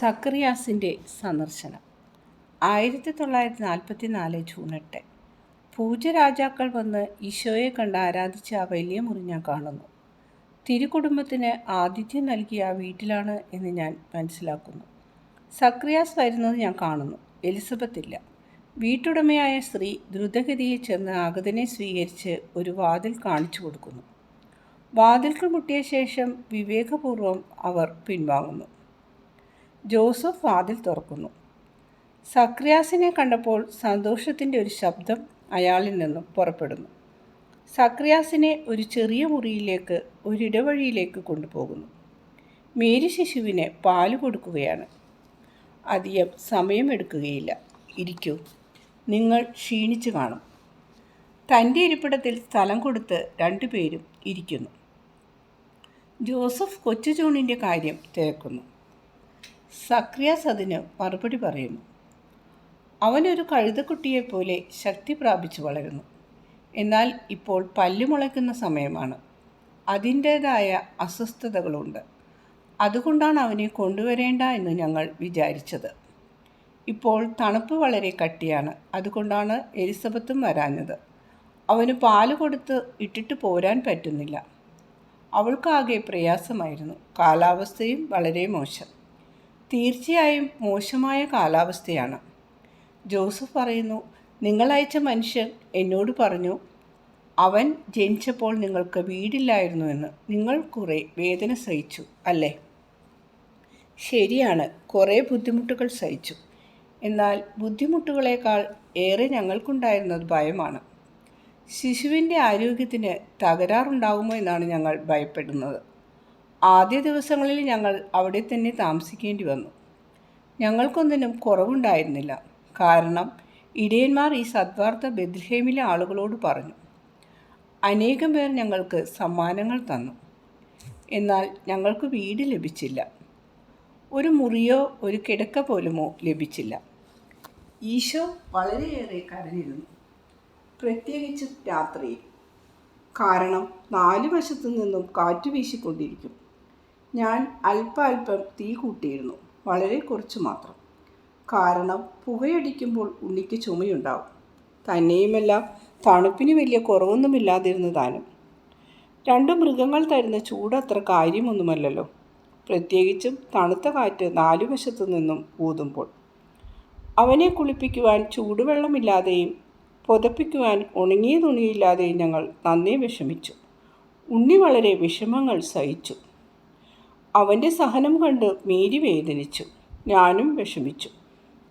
സക്കറിയാസിൻ്റെ സന്ദർശനം. 1944 ജൂൺ 8. പൂജ്യരാജാക്കൾ വന്ന് ഈശോയെ കണ്ട് ആരാധിച്ച ആ വലിയ മുറി ഞാൻ കാണുന്നു. തിരുക്കുടുംബത്തിന് ആതിഥ്യം നൽകിയ ആ വീട്ടിലാണ് എന്ന് ഞാൻ മനസ്സിലാക്കുന്നു. സക്കറിയാസ് വരുന്നത് ഞാൻ കാണുന്നു. എലിസബത്ത് ഇല്ല. വീട്ടുടമയായ സ്ത്രീ ദ്രുതഗതിയിൽ ചെന്ന് ആഗതനെ സ്വീകരിച്ച് ഒരു വാതിൽ കാണിച്ചു കൊടുക്കുന്നു. വാതിൽക്കൽ മുട്ടിയ ശേഷം വിവേകപൂർവ്വം അവർ പിൻവാങ്ങുന്നു. ജോസഫ് വാതിൽ തുറക്കുന്നു. സക്കറിയാസിനെ കണ്ടപ്പോൾ സന്തോഷത്തിൻ്റെ ഒരു ശബ്ദം അയാളിൽ നിന്നും പുറപ്പെടുന്നു. സക്കറിയാസിനെ ഒരു ചെറിയ മുറിയിലേക്ക്, ഒരിടവഴിയിലേക്ക് കൊണ്ടുപോകുന്നു. മേരി ശിശുവിന് പാല് കൊടുക്കുകയാണ്. അധികം സമയമെടുക്കുകയില്ല. ഇരിക്കൂ, നിങ്ങൾ ക്ഷീണിച്ചു കാണും. തൻ്റെ ഇരിപ്പിടത്തിൽ സ്ഥലം കൊടുത്ത് രണ്ടുപേരും ഇരിക്കുന്നു. ജോസഫ് കൊച്ചു ജോണിൻ്റെ കാര്യം തിരക്കുന്നു. സക്കറിയാസ് അതിന് മറുപടി പറയുന്നു. അവനൊരു കഴുതക്കുട്ടിയെപ്പോലെ ശക്തി പ്രാപിച്ചു വളരുന്നു. എന്നാൽ ഇപ്പോൾ പല്ല് മുളയ്ക്കുന്ന സമയമാണ്. അതിൻ്റേതായ അസ്വസ്ഥതകളുണ്ട്. അതുകൊണ്ടാണ് അവനെ കൊണ്ടുവരേണ്ട എന്ന് ഞങ്ങൾ വിചാരിച്ചത്. ഇപ്പോൾ തണുപ്പ് വളരെ കട്ടിയാണ്. അതുകൊണ്ടാണ് എലിസബത്തും വരാഞ്ഞത്. അവന് പാല് കൊടുത്ത് ഇട്ടിട്ട് പോരാൻ പറ്റുന്നില്ല. അവൾക്കാകെ പ്രയാസമായിരുന്നു. കാലാവസ്ഥയും വളരെ മോശം. തീർച്ചയായും മോശമായ കാലാവസ്ഥയാണ്. ജോസഫ് പറയുന്നു, നിങ്ങളയച്ച മനുഷ്യൻ എന്നോട് പറഞ്ഞു, അവൻ ജനിച്ചപ്പോൾ നിങ്ങൾക്ക് വീടില്ലായിരുന്നുവെന്ന്. നിങ്ങൾ കുറേ വേദന സഹിച്ചു അല്ലേ? ശരിയാണ്, കുറേ ബുദ്ധിമുട്ടുകൾ സഹിച്ചു. എന്നാൽ ബുദ്ധിമുട്ടുകളേക്കാൾ ഏറെ ഞങ്ങൾക്കുണ്ടായിരുന്നത് ഭയമാണ്. ശിശുവിൻ്റെ ആരോഗ്യത്തിന് തകരാറുണ്ടാകുമോ എന്നാണ് ഞങ്ങൾ ഭയപ്പെടുന്നത്. ആദ്യ ദിവസങ്ങളിൽ ഞങ്ങൾ അവിടെ തന്നെ താമസിക്കേണ്ടി വന്നു. ഞങ്ങൾക്കൊന്നിനും കുറവുണ്ടായിരുന്നില്ല. കാരണം ഇടയന്മാർ ഈ സദ്വാർത്ത ബെത്ലഹേമിലെ ആളുകളോട് പറഞ്ഞു. അനേകം പേർ ഞങ്ങൾക്ക് സമ്മാനങ്ങൾ തന്നു. എന്നാൽ ഞങ്ങൾക്ക് വീട് ലഭിച്ചില്ല. ഒരു മുറിയോ ഒരു കിടക്ക പോലുമോ ലഭിച്ചില്ല. ഈശോ വളരെയേറെ കരഞ്ഞിരുന്നു, പ്രത്യേകിച്ച് രാത്രിയിൽ. കാരണം 4 വശത്തു നിന്നും കാറ്റ് വീശിക്കൊണ്ടിരിക്കും. ഞാൻ അല്പം തീ കൂട്ടിയിരുന്നു, വളരെ കുറച്ച് മാത്രം. കാരണം പുകയടിക്കുമ്പോൾ ഉണ്ണിക്ക് ചുമയുണ്ടാവും. തന്നെയുമല്ല, തണുപ്പിന് വലിയ കുറവൊന്നുമില്ലാതിരുന്നതാനും. 2 മൃഗങ്ങൾ തരുന്ന ചൂട് അത്ര കാര്യമൊന്നുമല്ലല്ലോ, പ്രത്യേകിച്ചും തണുത്ത കാറ്റ് 4 വശത്തു നിന്നും ഊതുമ്പോൾ. അവനെ കുളിപ്പിക്കുവാൻ ചൂടുവെള്ളമില്ലാതെയും പുതപ്പിക്കുവാൻ ഉണങ്ങിയ തുണിയില്ലാതെയും ഞങ്ങൾ നന്നേ വിഷമിച്ചു. ഉണ്ണി വളരെ വിഷമങ്ങൾ സഹിച്ചു. അവൻ്റെ സഹനം കണ്ട് മേരി വേദനിച്ചു. ഞാനും വിഷമിച്ചു.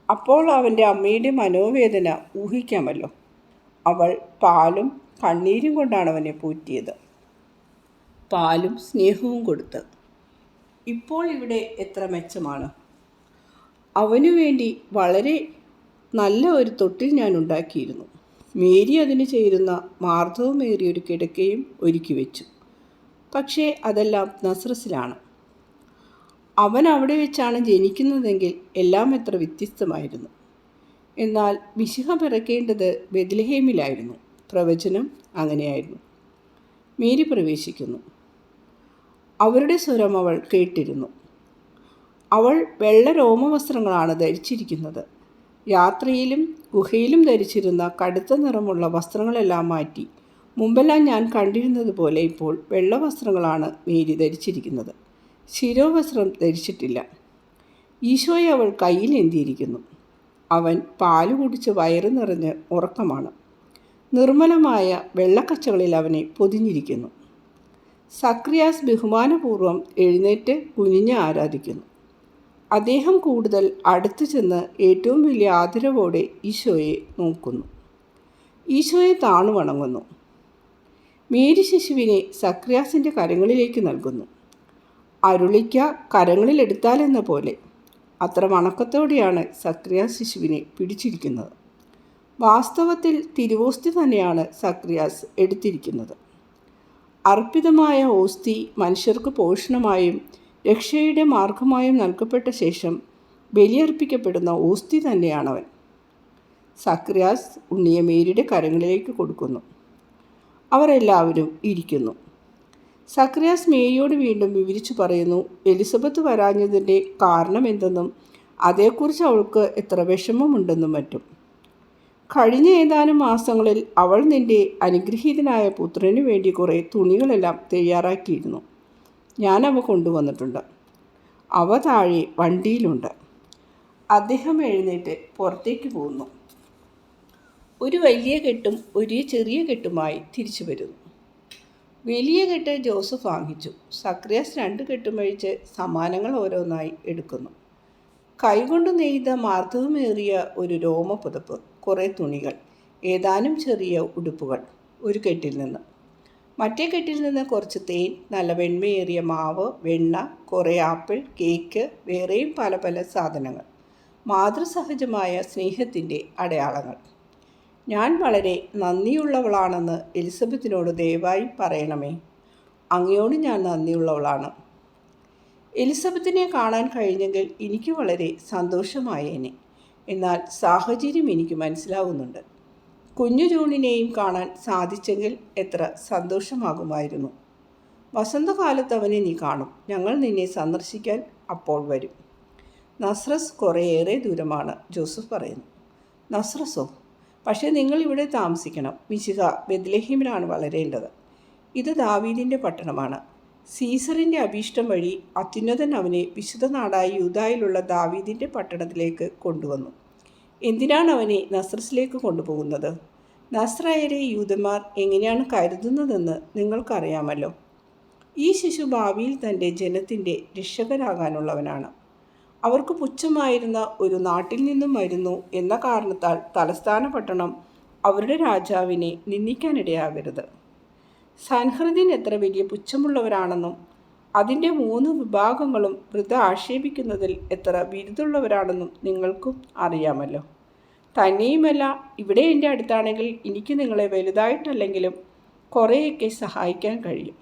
അപ്പോൾ അവൻ്റെ അമ്മയുടെ മനോവേദന ഊഹിക്കാമല്ലോ. അവൾ പാലും കണ്ണീരും കൊണ്ടാണ് അവനെ പോറ്റിയത്, പാലും സ്നേഹവും കൊടുത്ത്. ഇപ്പോൾ ഇവിടെ എത്ര മെച്ചമാണ്. അവനു വേണ്ടി വളരെ നല്ല ഒരു തൊട്ടിൽ ഞാൻ ഉണ്ടാക്കിയിരുന്നു. മേരി അതിന് ചേരുന്ന മാർദ്ദവമേറിയൊരു കിടക്കയും ഒരുക്കി വെച്ചു. പക്ഷേ അതെല്ലാം നസ്രസിലാണ്. അവൻ അവിടെ വെച്ചാണ് ജനിക്കുന്നതെങ്കിൽ എല്ലാം എത്ര വ്യത്യസ്തമായിരുന്നു. എന്നാൽ മിശിഹ പിറക്കേണ്ടത് ബെത്ലഹേമിലായിരുന്നു. പ്രവചനം അങ്ങനെയായിരുന്നു. മേരി പ്രവേശിക്കുന്നു. അവരുടെ സ്വരം അവൾ കേട്ടിരുന്നു. അവൾ വെള്ള രോമവസ്ത്രങ്ങളാണ് ധരിച്ചിരിക്കുന്നത്. യാത്രയിലും ഗുഹയിലും ധരിച്ചിരുന്ന കടുത്ത നിറമുള്ള വസ്ത്രങ്ങളെല്ലാം മാറ്റി മുമ്പെല്ലാം ഞാൻ കണ്ടിരുന്നത് പോലെ ഇപ്പോൾ വെള്ള വസ്ത്രങ്ങളാണ് മേരി ധരിച്ചിരിക്കുന്നത്. ശിരോവസ്ത്രം ധരിച്ചിട്ടില്ല. ഈശോയെ അവൾ കയ്യിൽ ഏന്തിയിരിക്കുന്നു. അവൻ പാല് കുടിച്ച് വയറ് നിറഞ്ഞ് ഉറക്കമാണ്. നിർമ്മലമായ വെള്ളക്കച്ചകളിൽ അവനെ പൊതിഞ്ഞിരിക്കുന്നു. സക്കറിയാസ് ബഹുമാനപൂർവ്വം എഴുന്നേറ്റ് കുനിഞ്ഞ് ആരാധിക്കുന്നു. അദ്ദേഹം കൂടുതൽ അടുത്തു ചെന്ന് ഏറ്റവും വലിയ ആദരവോടെ ഈശോയെ നോക്കുന്നു. ഈശോയെ താണു വണങ്ങുന്നു. മേരി ശിശുവിനെ സക്കറിയാസിൻ്റെ കരങ്ങളിലേക്ക് നൽകുന്നു. അരുളിക്ക കരങ്ങളിലെടുത്താലെന്ന പോലെ അത്ര വണക്കത്തോടെയാണ് സക്കറിയാസ് ശിശുവിനെ പിടിച്ചിരിക്കുന്നത്. വാസ്തവത്തിൽ തിരുവോസ്തി തന്നെയാണ് സക്കറിയാസ് എടുത്തിരിക്കുന്നത്. അർപ്പിതമായ ഓസ്തി മനുഷ്യർക്ക് പോഷണമായും രക്ഷയുടെ മാർഗമായും നൽകപ്പെട്ട ശേഷം ബലിയർപ്പിക്കപ്പെടുന്ന ഓസ്തി തന്നെയാണവൻ. സക്കറിയാസ് ഉണ്ണിയെ മേരിയുടെ കരങ്ങളിലേക്ക് കൊടുക്കുന്നു. അവരെല്ലാവരും ഇരിക്കുന്നു. സക്രിയാസ് മേരിയോട് വീണ്ടും വിവരിച്ചു പറയുന്നു എലിസബത്ത് വരാഞ്ഞതിൻ്റെ കാരണം എന്തെന്നും അതേക്കുറിച്ച് അവൾക്ക് എത്ര വിഷമമുണ്ടെന്നും മറ്റും. കഴിഞ്ഞ ഏതാനും മാസങ്ങളിൽ അവൾ നിന്റെ അനുഗ്രഹീതനായ പുത്രനു വേണ്ടി കുറേ തുണികളെല്ലാം തയ്യാറാക്കിയിരുന്നു. ഞാൻ അവ കൊണ്ടുവന്നിട്ടുണ്ട്. അവ താഴെ വണ്ടിയിലുണ്ട്. അദ്ദേഹം എഴുന്നേറ്റ് പുറത്തേക്ക് പോകുന്നു. ഒരു വലിയ കെട്ടും ഒരു ചെറിയ കെട്ടുമായി തിരിച്ചു വരുന്നു. വലിയ കെട്ട് ജോസഫ് വാങ്ങിച്ചു. സക്രിയാസ് 2 കെട്ടുമഴിച്ച് സമ്മാനങ്ങൾ ഓരോന്നായി എടുക്കുന്നു. കൈകൊണ്ട് നെയ്ത മാർദ്ദവമേറിയ ഒരു രോമപുതപ്പ്, കുറേ തുണികൾ, ഏതാനും ചെറിയ ഉടുപ്പുകൾ ഒരു കെട്ടിൽ നിന്ന്. മറ്റേ കെട്ടിൽ നിന്ന് കുറച്ച് തേൻ, നല്ല വെണ്മയേറിയ മാവ്, വെണ്ണ, കുറേ ആപ്പിൾ, കേക്ക്, വേറെയും പല പല സാധനങ്ങൾ. മാതൃസഹജമായ സ്നേഹത്തിൻ്റെ അടയാളങ്ങൾ. ഞാൻ വളരെ നന്ദിയുള്ളവളാണെന്ന് എലിസബത്തിനോട് ദയവായി പറയണമേ. അങ്ങയോട് ഞാൻ നന്ദിയുള്ളവളാണ്. എലിസബത്തിനെ കാണാൻ കഴിഞ്ഞെങ്കിൽ എനിക്ക് വളരെ സന്തോഷമായേനെ. എന്നാൽ സാഹചര്യം എനിക്ക് മനസ്സിലാവുന്നുണ്ട്. കുഞ്ഞു ജൂണിനെയും കാണാൻ സാധിച്ചെങ്കിൽ എത്ര സന്തോഷമാകുമായിരുന്നു. വസന്തകാലത്ത് അവനെ നീ കാണും. ഞങ്ങൾ നിന്നെ സന്ദർശിക്കാൻ അപ്പോൾ വരും. നസ്രസ് കുറേയേറെ ദൂരമാണ്, ജോസഫ് പറയുന്നു. നസ്രസോ? പക്ഷേ നിങ്ങൾ ഇവിടെ താമസിക്കണം. മിശിഹ ബെത്ലഹേമിലാണ് വളരേണ്ടത്. ഇത് ദാവീദിൻ്റെ പട്ടണമാണ്. സീസറിൻ്റെ അഭീഷ്ടം വഴി അത്യുന്നതൻ അവനെ വിശുദ്ധ നാടായ യൂദായിലുള്ള ദാവീദിൻ്റെ പട്ടണത്തിലേക്ക് കൊണ്ടുവന്നു. എന്തിനാണ് അവനെ നസ്രസിലേക്ക് കൊണ്ടുപോകുന്നത്? നസ്രായരെ യൂദന്മാർ എങ്ങനെയാണ് കരുതുന്നതെന്ന് നിങ്ങൾക്കറിയാമല്ലോ. ഈ ശിശു ഭാവിയിൽ തൻ്റെ ജനത്തിൻ്റെ രക്ഷകനാകാനുള്ളവനാണ്. അവർക്ക് പുച്ഛമായിരുന്ന ഒരു നാട്ടിൽ നിന്നും വരുന്നു എന്ന കാരണത്താൽ തലസ്ഥാന പട്ടണം അവരുടെ രാജാവിനെ നിന്ദിക്കാനിടയാകരുത്. സൻഹൃദീൻ എത്ര വലിയ പുച്ഛമുള്ളവരാണെന്നും അതിൻ്റെ 3 വിഭാഗങ്ങളും വൃദ്ധ ആക്ഷേപിക്കുന്നതിൽ എത്ര ബിരുദുള്ളവരാണെന്നും നിങ്ങൾക്കും അറിയാമല്ലോ. തന്നെയുമല്ല, ഇവിടെ എൻ്റെ അടുത്താണെങ്കിൽ എനിക്ക് നിങ്ങളെ വലുതായിട്ടല്ലെങ്കിലും കുറേയൊക്കെ സഹായിക്കാൻ കഴിയും.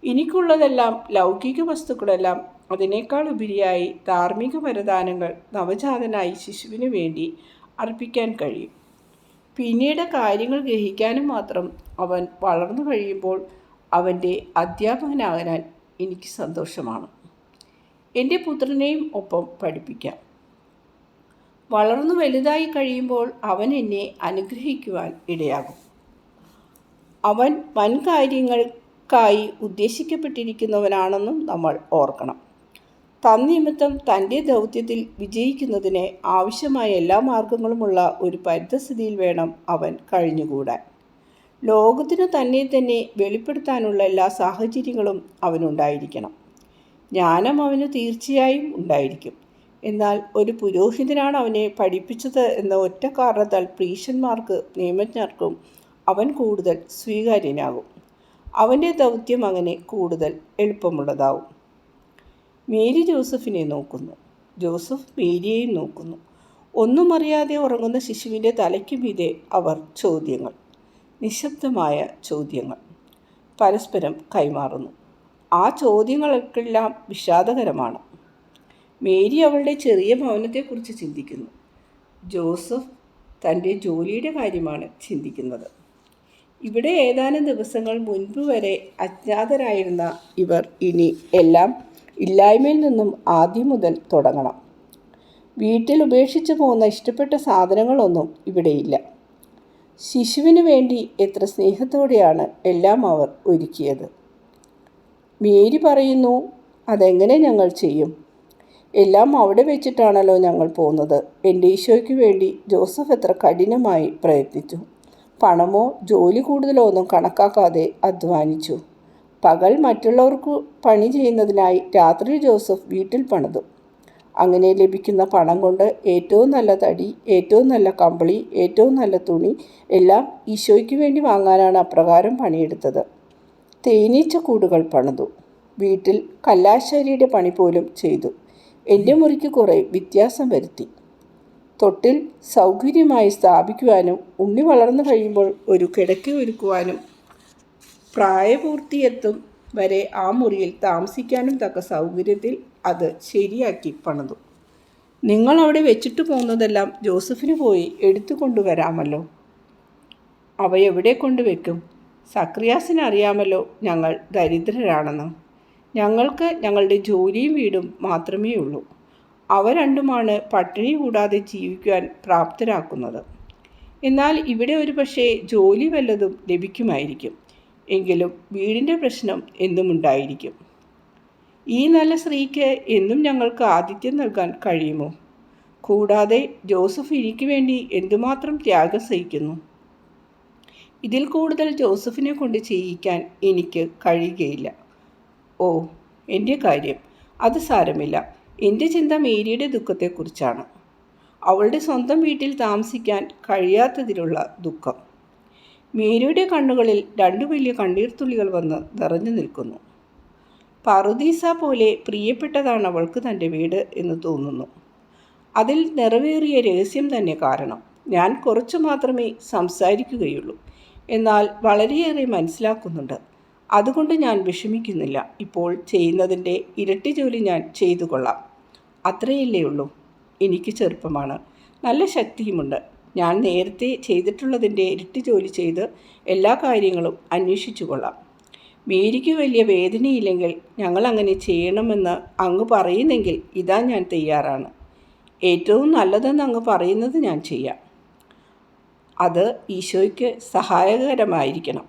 എനിക്കുള്ളതെല്ലാം, ലൗകിക വസ്തുക്കളെല്ലാം, അതിനേക്കാൾ ഉപരിയായി ധാർമ്മിക വരദാനങ്ങൾ നവജാതനായി ശിശുവിനു വേണ്ടി അർപ്പിക്കാൻ കഴിയും. പിന്നീട് കാര്യങ്ങൾ ഗ്രഹിക്കാനും മാത്രം അവൻ വളർന്നു കഴിയുമ്പോൾ അവൻ്റെ അധ്യാപകനാകാൻ എനിക്ക് സന്തോഷമാണ്. എൻ്റെ പുത്രനെയും ഒപ്പം പഠിപ്പിക്കാം. വളർന്നു വലുതായി കഴിയുമ്പോൾ അവൻ എന്നെ അനുഗ്രഹിക്കുവാൻ ഇടയാകും. അവൻ വൻകാര്യങ്ങൾക്കായി ഉദ്ദേശിക്കപ്പെട്ടിരിക്കുന്നവനാണെന്നും നമ്മൾ ഓർക്കണം. തന്നിമിത്തം തൻ്റെ ദൗത്യത്തിൽ വിജയിക്കുന്നതിന് ആവശ്യമായ എല്ലാ മാർഗങ്ങളുമുള്ള ഒരു പരിതസ്ഥിതിയിൽ വേണം അവൻ കഴിഞ്ഞുകൂടാൻ. ലോകത്തിനു തന്നെ വെളിപ്പെടുത്താനുള്ള എല്ലാ സാഹചര്യങ്ങളും അവനുണ്ടായിരിക്കണം. ജ്ഞാനം അവന് തീർച്ചയായും ഉണ്ടായിരിക്കും. എന്നാൽ ഒരു പുരോഹിതനാണ് അവനെ പഠിപ്പിച്ചത് എന്ന ഒറ്റ കാരണത്താൽ പ്രീശന്മാർക്ക് നിയമജ്ഞർക്കും അവൻ കൂടുതൽ സ്വീകാര്യനാകും. അവൻ്റെ ദൗത്യം അങ്ങനെ കൂടുതൽ എളുപ്പമുള്ളതാവും. മേരി ജോസഫിനെ നോക്കുന്നു. ജോസഫ് മേരിയെയും നോക്കുന്നു. ഒന്നും അറിയാതെ ഉറങ്ങുന്ന ശിശുവിൻ്റെ തലയ്ക്ക് മീതെ അവർ ചോദ്യങ്ങൾ, നിശബ്ദമായ ചോദ്യങ്ങൾ പരസ്പരം കൈമാറുന്നു. ആ ചോദ്യങ്ങൾക്കെല്ലാം വിഷാദകരമാണ്. മേരി അവളുടെ ചെറിയ ഭവനത്തെക്കുറിച്ച് ചിന്തിക്കുന്നു. ജോസഫ് തൻ്റെ ജോലിയുടെ കാര്യമാണ് ചിന്തിക്കുന്നത്. ഇവിടെ ഏതാനും ദിവസങ്ങൾ മുൻപ് വരെ അജ്ഞാതരായിരുന്ന ഇവർ ഇനി എല്ലാം ഇല്ലായ്മയിൽ നിന്നും ആദ്യം മുതൽ തുടങ്ങണം. വീട്ടിൽ ഉപേക്ഷിച്ചു പോകുന്ന ഇഷ്ടപ്പെട്ട സാധനങ്ങളൊന്നും ഇവിടെയില്ല. ശിശുവിന് വേണ്ടി എത്ര സ്നേഹത്തോടെയാണ് എല്ലാം അവർ ഒരുക്കിയത്. മേരി പറയുന്നു, അതെങ്ങനെ ഞങ്ങൾ ചെയ്യും? എല്ലാം അവിടെ വെച്ചിട്ടാണല്ലോ ഞങ്ങൾ പോകുന്നത്. എൻ്റെ ഈശോയ്ക്ക് വേണ്ടി ജോസഫ് എത്ര കഠിനമായി പ്രയത്നിച്ചു. പണമോ ജോലി കൂടുതലോ ഒന്നും കണക്കാക്കാതെ അധ്വാനിച്ചു. പകൽ മറ്റുള്ളവർക്ക് പണി ചെയ്യുന്നതിനായി രാത്രി ജോസഫ് വീട്ടിൽ പണിതു. അങ്ങനെ ലഭിക്കുന്ന പണം കൊണ്ട് ഏറ്റവും നല്ല തടി, ഏറ്റവും നല്ല കമ്പിളി, ഏറ്റവും നല്ല തുണി എല്ലാം ഈശോയ്ക്ക് വേണ്ടി വാങ്ങാനാണ് അപ്രകാരം പണിയെടുത്തത്. തേനീച്ച കൂടുകൾ പണിതു. വീട്ടിൽ കല്ലാശാരിയുടെ പണി പോലും ചെയ്തു. എൻ്റെ മുറിക്ക് കുറേ വ്യത്യാസം വരുത്തി. തൊട്ടിൽ സൗകര്യമായി സ്ഥാപിക്കുവാനും ഉണ്ണി വളർന്നു കഴിയുമ്പോൾ ഒരു കിടക്ക ഒരുക്കുവാനും പ്രായപൂർത്തിയെത്തും വരെ ആ മുറിയിൽ താമസിക്കാനും തക്ക സൗകര്യത്തിൽ അത് ശരിയാക്കി പണിതു. നിങ്ങൾ അവിടെ വെച്ചിട്ട് പോകുന്നതെല്ലാം ജോസഫിന് പോയി എടുത്തു കൊണ്ടുവരാമല്ലോ. അവ എവിടെ കൊണ്ടുവെക്കും? സക്രിയാസിന് അറിയാമല്ലോ ഞങ്ങൾ ദരിദ്രരാണെന്ന്. ഞങ്ങൾക്ക് ഞങ്ങളുടെ ജോലിയും വീടും മാത്രമേ ഉള്ളൂ. അവ രണ്ടുമാണ് പട്ടിണി കൂടാതെ ജീവിക്കുവാൻ പ്രാപ്തരാക്കുന്നത്. എന്നാൽ ഇവിടെ ഒരു പക്ഷേ ജോലി വല്ലതും ലഭിക്കുമായിരിക്കും. എങ്കിലും വീടിൻ്റെ പ്രശ്നം എന്നും ഉണ്ടായിരിക്കും. ഈ നല്ല സ്ത്രീക്ക് എന്നും ഞങ്ങൾക്ക് ആതിഥ്യം നൽകാൻ കഴിയുമോ? കൂടാതെ ജോസഫ് എനിക്ക് വേണ്ടി എന്തുമാത്രം ത്യാഗം സഹിക്കുന്നു. ഇതിൽ കൂടുതൽ ജോസഫിനെ കൊണ്ട് ചെയ്യിക്കാൻ എനിക്ക് കഴിയുകയില്ല. ഓ, എൻ്റെ കാര്യം അത് സാരമില്ല. എൻ്റെ ചിന്ത മേരിയുടെ ദുഃഖത്തെക്കുറിച്ചാണ്. അവളുടെ സ്വന്തം വീട്ടിൽ താമസിക്കാൻ കഴിയാത്തതിലുള്ള ദുഃഖം. മേരിയുടെ കണ്ണുകളിൽ 2 വലിയ കണ്ണീർത്തുള്ളികൾ വന്ന് നിറഞ്ഞു നിൽക്കുന്നു. പറുദീസ പോലെ പ്രിയപ്പെട്ടതാണ് അവൾക്ക് തൻ്റെ വീട് എന്ന് തോന്നുന്നു. അതിൽ നിറവേറിയ രഹസ്യം തന്നെ കാരണം. ഞാൻ കുറച്ചു മാത്രമേ സംസാരിക്കുകയുള്ളൂ, എന്നാൽ വളരെയേറെ മനസ്സിലാക്കുന്നുണ്ട്. അതുകൊണ്ട് ഞാൻ വിഷമിക്കുന്നില്ല. ഇപ്പോൾ ചെയ്യുന്നതിൻ്റെ ഇരട്ടി ജോലി ഞാൻ ചെയ്തു കൊള്ളാം. അത്രയല്ലേ ഉള്ളൂ. എനിക്ക് ചെറുപ്പമാണ്, നല്ല ശക്തിയുമുണ്ട്. ഞാൻ നേരത്തെ ചെയ്തിട്ടുള്ളതിൻ്റെ ഇരട്ടി ജോലി ചെയ്ത് എല്ലാ കാര്യങ്ങളും അന്വേഷിച്ചു കൊള്ളാം. മേരിക്ക് വലിയ വേദനയില്ലെങ്കിൽ ഞങ്ങൾ അങ്ങനെ ചെയ്യണമെന്ന് അങ്ങ് പറയുന്നെങ്കിൽ ഇതാ ഞാൻ തയ്യാറാണ്. ഏറ്റവും നല്ലതെന്ന് അങ്ങ് പറയുന്നത് ഞാൻ ചെയ്യാം. അത് ഈശോയ്ക്ക് സഹായകരമായിരിക്കണം.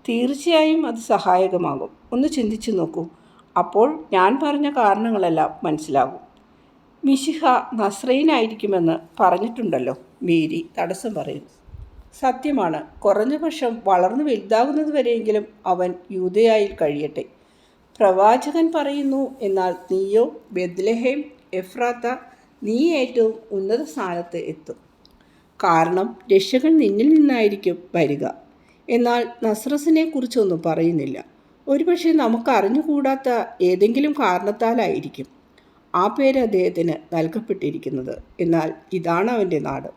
തീർച്ചയായും അത് സഹായകമാകും. ഒന്ന് ചിന്തിച്ചു നോക്കൂ. അപ്പോൾ ഞാൻ പറഞ്ഞ കാരണങ്ങളെല്ലാം മനസ്സിലാകും. മിശിഹ നസ്രയനായിരിക്കുമെന്ന് പറഞ്ഞിട്ടുണ്ടല്ലോ. മേരി തടസ്സം പറയുന്നു. സത്യമാണ്. കുറഞ്ഞ പക്ഷം വളർന്നു വലുതാകുന്നതുവരെയെങ്കിലും അവൻ യൂദയായിൽ കഴിയട്ടെ. പ്രവാചകൻ പറയുന്നു, എന്നാൽ നീയോ ബെത്ലഹേം എഫ്രാത്ത, നീ ഏറ്റവും ഉന്നത സ്ഥാനത്ത് എത്തും. കാരണം രക്ഷകൻ നിന്നിൽ നിന്നായിരിക്കും വരിക. എന്നാൽ നസ്രസിനെ കുറിച്ചൊന്നും പറയുന്നില്ല. ഒരുപക്ഷെ നമുക്ക് അറിഞ്ഞുകൂടാത്ത ഏതെങ്കിലും കാരണത്താലായിരിക്കും ആ പേര് അദ്ദേഹത്തിന് നൽകപ്പെട്ടിരിക്കുന്നത്. എന്നാൽ ഇതാണ് അവൻ്റെ നാട്.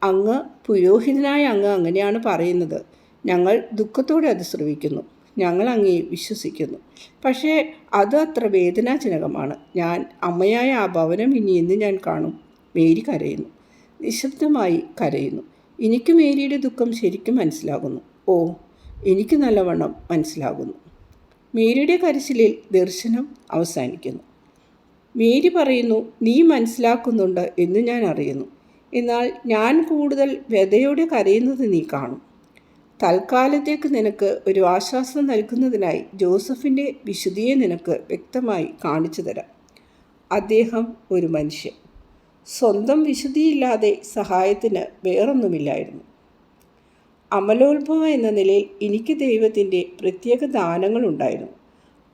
അങ്ങ് പുരോഹിതനായ അങ്ങ് അങ്ങനെയാണ് പറയുന്നത്. ഞങ്ങൾ ദുഃഖത്തോടെ അത് ശ്രവിക്കുന്നു. ഞങ്ങൾ അങ്ങേ വിശ്വസിക്കുന്നു. പക്ഷേ അത് അത്ര വേദനാജനകമാണ്. ഞാൻ അമ്മയായ ആ ഭവനം ഇനി എന്ന് ഞാൻ കാണും. മേരി കരയുന്നു, നിശബ്ദമായി കരയുന്നു. എനിക്ക് മേരിയുടെ ദുഃഖം ശരിക്കും മനസ്സിലാകുന്നു. ഓ, എനിക്ക് നല്ലവണ്ണം മനസ്സിലാകുന്നു. മേരിയുടെ കരച്ചിലിൽ ദർശനം അവസാനിക്കുന്നു. മേരി പറയുന്നു, നീ മനസ്സിലാക്കുന്നുണ്ട് എന്ന് ഞാൻ അറിയുന്നു. എന്നാൽ ഞാൻ കൂടുതൽ വ്യതയോടെ കരയുന്നത് നീ കാണും. തൽക്കാലത്തേക്ക് നിനക്ക് ഒരു ആശ്വാസം നൽകുന്നതിനായി ജോസഫിൻ്റെ വിശുദ്ധിയെ നിനക്ക് വ്യക്തമായി കാണിച്ചു തരാം. അദ്ദേഹം ഒരു മനുഷ്യൻ. സ്വന്തം വിശുദ്ധിയില്ലാതെ സഹായത്തിന് വേറൊന്നുമില്ലായിരുന്നു. അമലോത്ഭവം എന്ന നിലയിൽ എനിക്ക് ദൈവത്തിൻ്റെ പ്രത്യേക ദാനങ്ങളുണ്ടായിരുന്നു.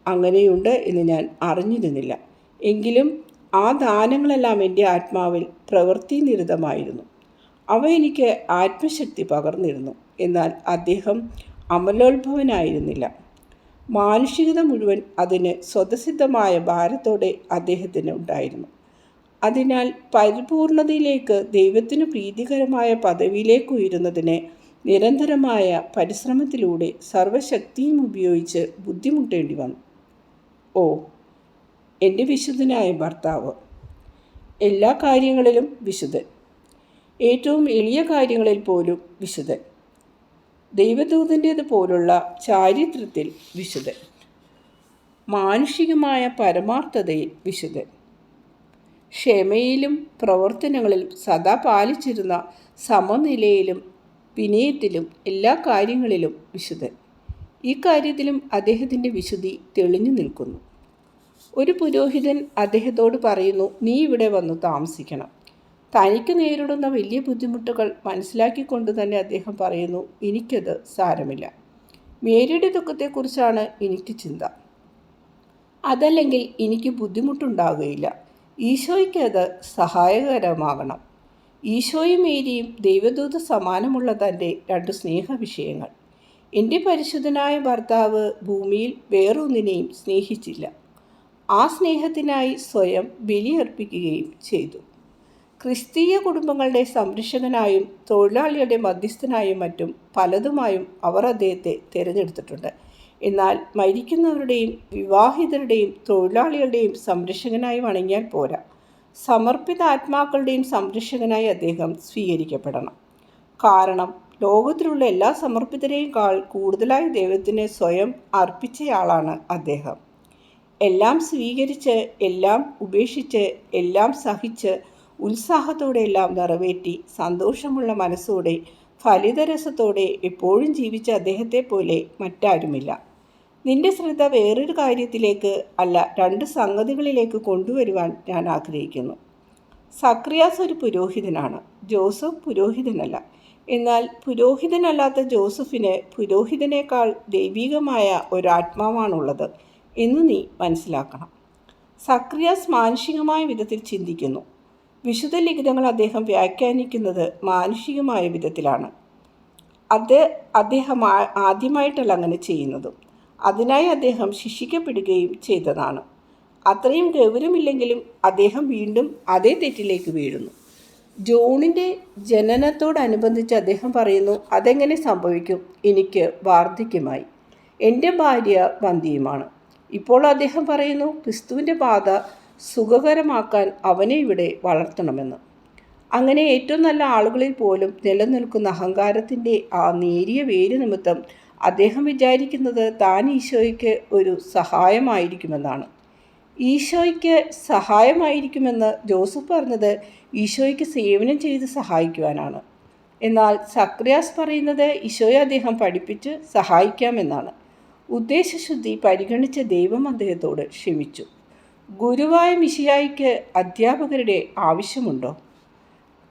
അങ്ങനെയുണ്ട് എന്ന് ഞാൻ അറിഞ്ഞിരുന്നില്ല. എങ്കിലും ആ ദാനങ്ങളെല്ലാം എൻ്റെ ആത്മാവിൽ പ്രവൃത്തിനിരതമായിരുന്നു. അവ എനിക്ക് ആത്മശക്തി പകർന്നിരുന്നു. എന്നാൽ അദ്ദേഹം അമലോത്ഭവനായിരുന്നില്ല. മാനുഷികത മുഴുവൻ അതിന് സ്വതസിദ്ധമായ ഭാരത്തോടെ അദ്ദേഹത്തിന് ഉണ്ടായിരുന്നു. അതിനാൽ പരിപൂർണതയിലേക്ക്, ദൈവത്തിന് പ്രീതികരമായ പദവിയിലേക്ക് ഉയരുന്നതിന് നിരന്തരമായ പരിശ്രമത്തിലൂടെ സർവശക്തിയും ഉപയോഗിച്ച് ബുദ്ധിമുട്ടേണ്ടി വന്നു. ഓ, എൻ്റെ വിശുദ്ധനായ ഭർത്താവ്, എല്ലാ കാര്യങ്ങളിലും വിശുദ്ധൻ, ഏറ്റവും എളിയ കാര്യങ്ങളിൽ പോലും വിശുദ്ധൻ, ദൈവദൂതൻ്റേത് പോലുള്ള ചാരിത്രത്തിൽ വിശുദ്ധൻ, മാനുഷികമായ പരമാർത്ഥതയിൽ വിശുദ്ധൻ, ക്ഷമയിലും പ്രവർത്തനങ്ങളിലും സദാ പാലിച്ചിരുന്ന സമനിലയിലും വിനയത്തിലും എല്ലാ കാര്യങ്ങളിലും വിശുദ്ധൻ. ഈ കാര്യത്തിലും അദ്ദേഹത്തിൻ്റെ വിശുദ്ധി തെളിഞ്ഞു നിൽക്കുന്നു. ഒരു പുരോഹിതൻ അദ്ദേഹത്തോട് പറയുന്നു, നീ ഇവിടെ വന്നു താമസിക്കണം. തനിക്ക് നേരിടുന്ന വലിയ ബുദ്ധിമുട്ടുകൾ മനസ്സിലാക്കിക്കൊണ്ട് തന്നെ അദ്ദേഹം പറയുന്നു, എനിക്കത് സാരമില്ല. മേരിയുടെ ദുഃഖത്തെക്കുറിച്ചാണ് എനിക്ക് ചിന്ത. അതല്ലെങ്കിൽ എനിക്ക് ബുദ്ധിമുട്ടുണ്ടാകുകയില്ല. ഈശോയ്ക്ക് അത് സഹായകരമാകണം. ഈശോയും മേരിയും ദൈവദൂത സമാനമുള്ള തൻ്റെ 2 സ്നേഹവിഷയങ്ങൾ. എൻ്റെ പരിശുദ്ധനായ ഭർത്താവ് ഭൂമിയിൽ വേറൊന്നിനെയും സ്നേഹിച്ചില്ല. ആ സ്നേഹത്തിനായി സ്വയം ബലിയർപ്പിക്കുകയും ചെയ്തു. ക്രിസ്തീയ കുടുംബങ്ങളുടെ സംരക്ഷകനായും തൊഴിലാളിയുടെ മധ്യസ്ഥനായും മറ്റും പലതുമായും അവർ അദ്ദേഹത്തെ തിരഞ്ഞെടുത്തിട്ടുണ്ട്. എന്നാൽ മരിക്കുന്നവരുടെയും വിവാഹിതരുടെയും തൊഴിലാളികളുടെയും സംരക്ഷകനായി വണങ്ങിയാൽ പോരാ. സമർപ്പിത ആത്മാക്കളുടെയും സംരക്ഷകനായി അദ്ദേഹം സ്വീകരിക്കപ്പെടണം. കാരണം ലോകത്തിലുള്ള എല്ലാ സമർപ്പിതരെയും കൂടുതലായി ദൈവത്തിന് സ്വയം അർപ്പിച്ചയാളാണ് അദ്ദേഹം. എല്ലാം സ്വീകരിച്ച്, എല്ലാം ഉപേക്ഷിച്ച്, എല്ലാം സഹിച്ച്, ഉത്സാഹത്തോടെ എല്ലാം നിറവേറ്റി, സന്തോഷമുള്ള മനസ്സോടെ, ഫലിതരസത്തോടെ എപ്പോഴും ജീവിച്ച അദ്ദേഹത്തെ പോലെ മറ്റാരുമില്ല. നിന്റെ ശ്രദ്ധ വേറൊരു കാര്യത്തിലേക്ക് അല്ല, 2 സംഗതികളിലേക്ക് കൊണ്ടുവരുവാൻ ഞാൻ ആഗ്രഹിക്കുന്നു. സക്രിയാസ് ഒരു പുരോഹിതനാണ്, ജോസഫ് പുരോഹിതനല്ല. എന്നാൽ പുരോഹിതനല്ലാത്ത ജോസഫിന് പുരോഹിതനേക്കാൾ ദൈവികമായ ഒരാത്മാവാണുള്ളത് എന്ന് നീ മനസ്സിലാക്കണം. സക്രിയാസ് മാനുഷികമായ വിധത്തിൽ ചിന്തിക്കുന്നു. വിശുദ്ധ ലിഖിതങ്ങൾ അദ്ദേഹം വ്യാഖ്യാനിക്കുന്നത് മാനുഷികമായ വിധത്തിലാണ്. അദ്ദേഹം ആദ്യമായിട്ടല്ല അങ്ങനെ ചെയ്യുന്നതും. അതിനായി അദ്ദേഹം ശിക്ഷിക്കപ്പെടുകയും ചെയ്തതാണ്. അത്രയും ഗൗരവമില്ലെങ്കിലും അദ്ദേഹം വീണ്ടും അതേ തെറ്റിലേക്ക് വീഴുന്നു. ജോണിൻ്റെ ജനനത്തോടനുബന്ധിച്ച് അദ്ദേഹം പറയുന്നു, അതെങ്ങനെ സംഭവിക്കും? എനിക്ക് വാർദ്ധക്യമായി, എൻ്റെ ഭാര്യ വന്ധ്യയുമാണ്. ഇപ്പോൾ അദ്ദേഹം പറയുന്നു, ക്രിസ്തുവിൻ്റെ പാത സുഖകരമാക്കാൻ അവനെ ഇവിടെ വളർത്തണമെന്ന്. അങ്ങനെ ഏറ്റവും നല്ല ആളുകളിൽ പോലും നിലനിൽക്കുന്ന അഹങ്കാരത്തിൻ്റെ ആ നേരിയ വേര് നിമിത്തം അദ്ദേഹം വിചാരിക്കുന്നത് താൻ ഈശോയ്ക്ക് ഒരു സഹായമായിരിക്കുമെന്നാണ്. ഈശോയ്ക്ക് സഹായമായിരിക്കുമെന്ന് ജോസഫ് പറഞ്ഞത് ഈശോയ്ക്ക് സേവനം ചെയ്ത് സഹായിക്കുവാനാണ്. എന്നാൽ സക്രിയാസ് പറയുന്നത് ഈശോയെ അദ്ദേഹം പഠിപ്പിച്ച് സഹായിക്കാമെന്നാണ്. ഉദ്ദേശശുദ്ധി പരിഗണിച്ച ദൈവം അദ്ദേഹത്തോട് ക്ഷമിച്ചു. ഗുരുവായ മിശിഹായ്ക്ക് അധ്യാപകരുടെ ആവശ്യമുണ്ടോ?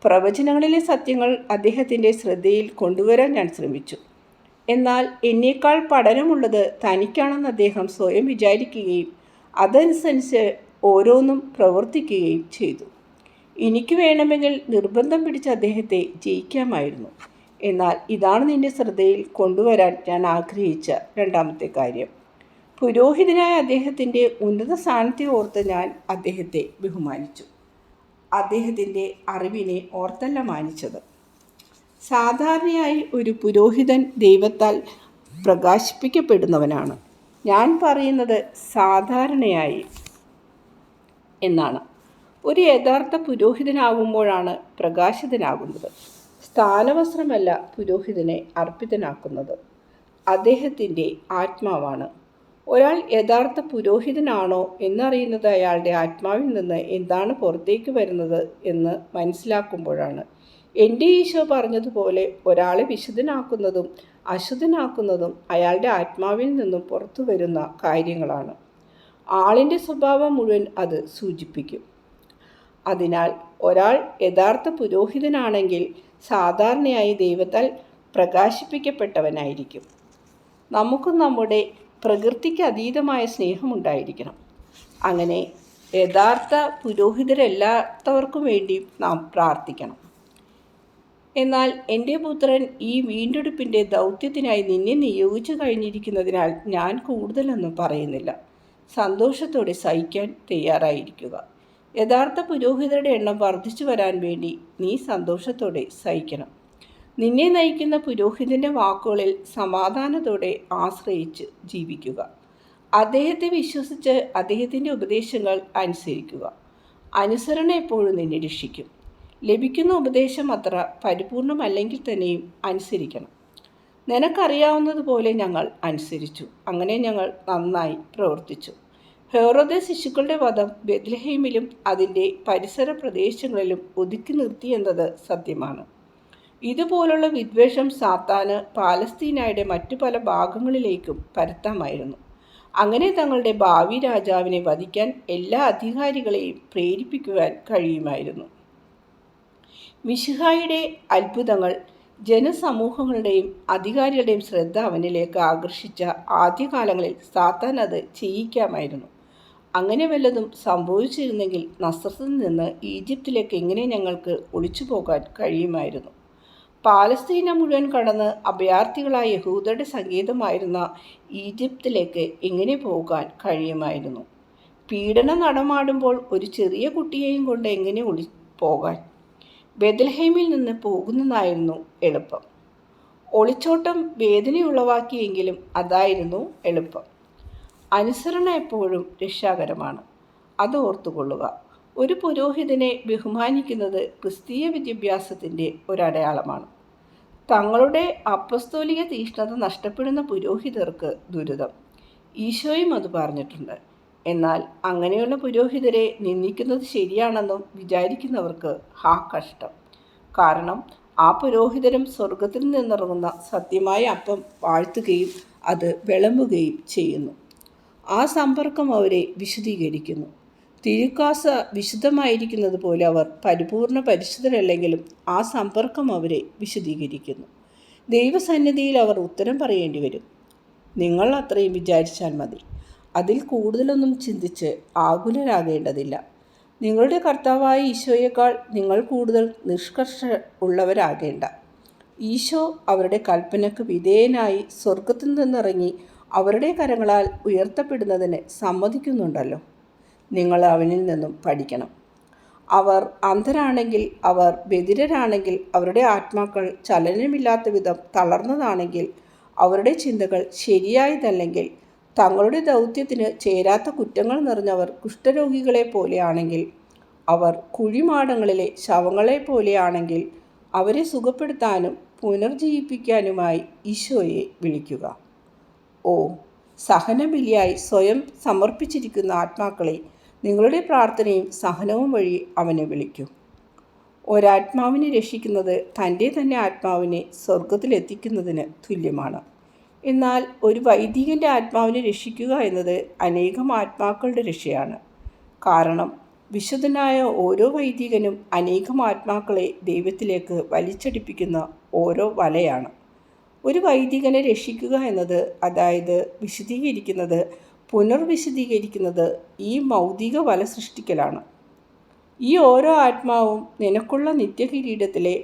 പ്രവചനങ്ങളിലെ സത്യങ്ങൾ അദ്ദേഹത്തിൻ്റെ ശ്രദ്ധയിൽ കൊണ്ടുവരാൻ ഞാൻ ശ്രമിച്ചു. എന്നാൽ എന്നേക്കാൾ പഠനമുള്ളത് തനിക്കാണെന്ന് അദ്ദേഹം സ്വയം വിചാരിക്കുകയും അതനുസരിച്ച് ഓരോന്നും പ്രവർത്തിക്കുകയും ചെയ്തു. എനിക്ക് വേണമെങ്കിൽ നിർബന്ധം പിടിച്ച് അദ്ദേഹത്തെ ജയിക്കാമായിരുന്നു. എന്നാൽ ഇതാണ് നിന്റെ ശ്രദ്ധയിൽ കൊണ്ടുവരാൻ ഞാൻ ആഗ്രഹിച്ച രണ്ടാമത്തെ കാര്യം. പുരോഹിതനായ അദ്ദേഹത്തിൻ്റെ ഉന്നത സ്ഥാനത്തെ ഓർത്ത് ഞാൻ അദ്ദേഹത്തെ ബഹുമാനിച്ചു. അദ്ദേഹത്തിൻ്റെ അറിവിനെ ഓർത്തല്ല മാനിച്ചത്. സാധാരണയായി ഒരു പുരോഹിതൻ ദൈവത്താൽ പ്രകാശിപ്പിക്കപ്പെടുന്നവനാണ്. ഞാൻ പറയുന്നത് സാധാരണയായി എന്നാണ്. ഒരു യഥാർത്ഥ പുരോഹിതനാകുമ്പോഴാണ് പ്രകാശിതനാകുന്നത്. സ്ഥാനവസ്ത്രമല്ല പുരോഹിതനെ അർപ്പിതനാക്കുന്നത്, അദ്ദേഹത്തിൻ്റെ ആത്മാവാണ്. ഒരാൾ യഥാർത്ഥ പുരോഹിതനാണോ എന്നറിയുന്നത് അയാളുടെ ആത്മാവിൽ നിന്ന് എന്താണ് പുറത്തേക്ക് വരുന്നത് എന്ന് മനസ്സിലാക്കുമ്പോഴാണ്. എൻ്റെ ഈശോ പറഞ്ഞതുപോലെ ഒരാളെ വിശുദ്ധനാക്കുന്നതും അശുദ്ധനാക്കുന്നതും അയാളുടെ ആത്മാവിൽ നിന്നും പുറത്തു വരുന്ന കാര്യങ്ങളാണ്. ആളിൻ്റെ സ്വഭാവം മുഴുവൻ അത് സൂചിപ്പിക്കും. അതിനാൽ ഒരാൾ യഥാർത്ഥ പുരോഹിതനാണെങ്കിൽ സാധാരണയായി ദൈവത്താൽ പ്രകാശിപ്പിക്കപ്പെട്ടവനായിരിക്കും. നമുക്കും നമ്മുടെ പ്രകൃതിക്ക് അതീതമായ സ്നേഹമുണ്ടായിരിക്കണം. അങ്ങനെ യഥാർത്ഥ പുരോഹിതരല്ലാത്തവർക്കും വേണ്ടി നാം പ്രാർത്ഥിക്കണം. എന്നാൽ എൻ്റെ പുത്രൻ ഈ വീണ്ടെടുപ്പിൻ്റെ ദൗത്യത്തിനായി നിന്നെ നിയോഗിച്ചു കഴിഞ്ഞിരിക്കുന്നതിനാൽ ഞാൻ കൂടുതലൊന്നും പറയുന്നില്ല. സന്തോഷത്തോടെ സഹിക്കാൻ തയ്യാറായിരിക്കുക. യഥാർത്ഥ പുരോഹിതരുടെ എണ്ണം വർദ്ധിച്ചു വരാൻ വേണ്ടി നീ സന്തോഷത്തോടെ സഹിക്കണം. നിന്നെ നയിക്കുന്ന പുരോഹിതൻ്റെ വാക്കുകളിൽ സമാധാനത്തോടെ ആശ്രയിച്ച് ജീവിക്കുക. അദ്ദേഹത്തെ വിശ്വസിച്ച് അദ്ദേഹത്തിൻ്റെ ഉപദേശങ്ങൾ അനുസരിക്കുക. അനുസരണ എപ്പോഴും നിന്നെ രക്ഷിക്കും. ലഭിക്കുന്ന ഉപദേശം അത്ര പരിപൂർണമല്ലെങ്കിൽ തന്നെയും അനുസരിക്കണം. നിനക്കറിയാവുന്നതുപോലെ ഞങ്ങൾ അനുസരിച്ചു. അങ്ങനെ ഞങ്ങൾ നന്നായി പ്രവർത്തിച്ചു. ഹെറോദെ ശിശുക്കളുടെ വധം ബെത്ലഹേമിലും അതിൻ്റെ പരിസര പ്രദേശങ്ങളിലും ഒതുക്കി നിർത്തിയെന്നത് സത്യമാണ്. ഇതുപോലുള്ള വിദ്വേഷം സാത്താന് പാലസ്തീനയുടെ മറ്റു പല ഭാഗങ്ങളിലേക്കും പരത്താമായിരുന്നു. അങ്ങനെ തങ്ങളുടെ ഭാവി രാജാവിനെ വധിക്കാൻ എല്ലാ അധികാരികളെയും പ്രേരിപ്പിക്കുവാൻ കഴിയുമായിരുന്നു. മിശിഹായുടെ അത്ഭുതങ്ങൾ ജനസമൂഹങ്ങളുടെയും അധികാരികളുടെയും ശ്രദ്ധ അവനിലേക്ക് ആകർഷിച്ച ആദ്യകാലങ്ങളിൽ സാത്താൻ അത് ചെയ്യിക്കാമായിരുന്നു. അങ്ങനെ വല്ലതും സംഭവിച്ചിരുന്നെങ്കിൽ നസ്രത്തിൽ നിന്ന് ഈജിപ്തിലേക്ക് എങ്ങനെ ഞങ്ങൾക്ക് ഒളിച്ചു പോകാൻ കഴിയുമായിരുന്നു? പാലസ്തീന മുഴുവൻ കടന്ന് അഭയാർത്ഥികളായ യഹൂദരുടെ സങ്കേതമായിരുന്ന ഈജിപ്തിലേക്ക് എങ്ങനെ പോകാൻ കഴിയുമായിരുന്നു? പീഡനം നടമാടുമ്പോൾ ഒരു ചെറിയ കുട്ടിയെയും കൊണ്ട് എങ്ങനെ പോകാൻ? ബെത്ലഹേമിൽ നിന്ന് പോകുന്നതായിരുന്നു എളുപ്പം. ഒളിച്ചോട്ടം വേദനയുളവാക്കിയെങ്കിലും അതായിരുന്നു എളുപ്പം. അനുസരണ എപ്പോഴും രക്ഷാകരമാണ്, അത് ഓർത്തുകൊള്ളുക. ഒരു പുരോഹിതനെ ബഹുമാനിക്കുന്നത് ക്രിസ്തീയ വിദ്യാഭ്യാസത്തിൻ്റെ ഒരടയാളമാണ്. തങ്ങളുടെ അപ്പസ്തോലിക തീഷ്ണത നഷ്ടപ്പെടുന്ന പുരോഹിതർക്ക് ദുരിതം. ഈശോയും അത് പറഞ്ഞിട്ടുണ്ട്. എന്നാൽ അങ്ങനെയുള്ള പുരോഹിതരെ നിന്ദിക്കുന്നത് ശരിയാണെന്നും വിചാരിക്കുന്നവർക്ക് കഷ്ടം. കാരണം ആ പുരോഹിതരും സ്വർഗത്തിൽ നിന്നിറങ്ങുന്ന സത്യമായ അപ്പം വാഴ്ത്തുകയും അത് വിളമ്പുകയും ചെയ്യുന്നു. ആ സമ്പർക്കം അവരെ വിശുദ്ധീകരിക്കുന്നു. തിരുക്കാസ വിശുദ്ധമായിരിക്കുന്നത് പോലെ അവർ പരിപൂർണ പരിശുദ്ധരല്ലെങ്കിലും ആ സമ്പർക്കം അവരെ വിശുദ്ധീകരിക്കുന്നു. ദൈവസന്നിധിയിൽ അവർ ഉത്തരം പറയേണ്ടി വരും. നിങ്ങൾ അത്രയും വിചാരിച്ചാൽ മതി. അതിൽ കൂടുതലൊന്നും ചിന്തിച്ച് ആകുലരാകേണ്ടതില്ല. നിങ്ങളുടെ കർത്താവായ ഈശോയേക്കാൾ നിങ്ങൾ കൂടുതൽ നിഷ്കർഷ ഉള്ളവരാകേണ്ട. ഈശോ അവരുടെ കൽപ്പനയ്ക്ക് വിധേയനായി സ്വർഗത്തിൽ നിന്നിറങ്ങി അവരുടെ കരങ്ങളാൽ ഉയർത്തപ്പെടുന്നതിന് സമ്മതിക്കുന്നുണ്ടല്ലോ. നിങ്ങൾ അവനിൽ നിന്നും പഠിക്കണം. അവർ അന്ധരാണെങ്കിൽ, അവർ ബധിരരാണെങ്കിൽ, അവരുടെ ആത്മാക്കൾ ചലനമില്ലാത്ത വിധം തളർന്നതാണെങ്കിൽ, അവരുടെ ചിന്തകൾ ശരിയായതല്ലെങ്കിൽ, തങ്ങളുടെ ദൗത്യത്തിന് ചേരാത്ത കുറ്റങ്ങൾ നിറഞ്ഞവർ കുഷ്ഠരോഗികളെ പോലെയാണെങ്കിൽ, അവർ കുഴിമാടങ്ങളിലെ ശവങ്ങളെ പോലെയാണെങ്കിൽ, അവരെ സുഖപ്പെടുത്താനും പുനർജീവിപ്പിക്കാനുമായി ഈശോയെ വിളിക്കുക. ഓ, സഹനബലിയായി സ്വയം സമർപ്പിച്ചിരിക്കുന്ന ആത്മാക്കളെ, നിങ്ങളുടെ പ്രാർത്ഥനയും സഹനവും വഴി അവനെ വിളിക്കൂ. ഒരാത്മാവിനെ രക്ഷിക്കുന്നത് തൻ്റെ തന്നെ ആത്മാവിനെ സ്വർഗത്തിലെത്തിക്കുന്നതിന് തുല്യമാണ്. എന്നാൽ ഒരു വൈദികൻ്റെ ആത്മാവിനെ രക്ഷിക്കുക എന്നത് അനേകം ആത്മാക്കളുടെ രക്ഷയാണ്. കാരണം വിശുദ്ധനായ ഓരോ വൈദികനും അനേകം ആത്മാക്കളെ ദൈവത്തിലേക്ക് വലിച്ചടിപ്പിക്കുന്ന ഓരോ വലയാണ്. ഒരു വൈദികനെ രക്ഷിക്കുക എന്നത്, അതായത് വിശുദ്ധീകരിക്കുന്നത്, പുനർവിശുദ്ധീകരിക്കുന്നത്, ഈ ഭൗതിക വല സൃഷ്ടിക്കലാണ്. ഈ ഓരോ ആത്മാവും നിനക്കുള്ള നിത്യകിരീടത്തിലെ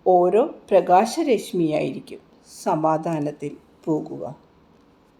ഓരോ പ്രകാശരശ്മിയായിരിക്കും. സമാധാനത്തിൽ പോകുക.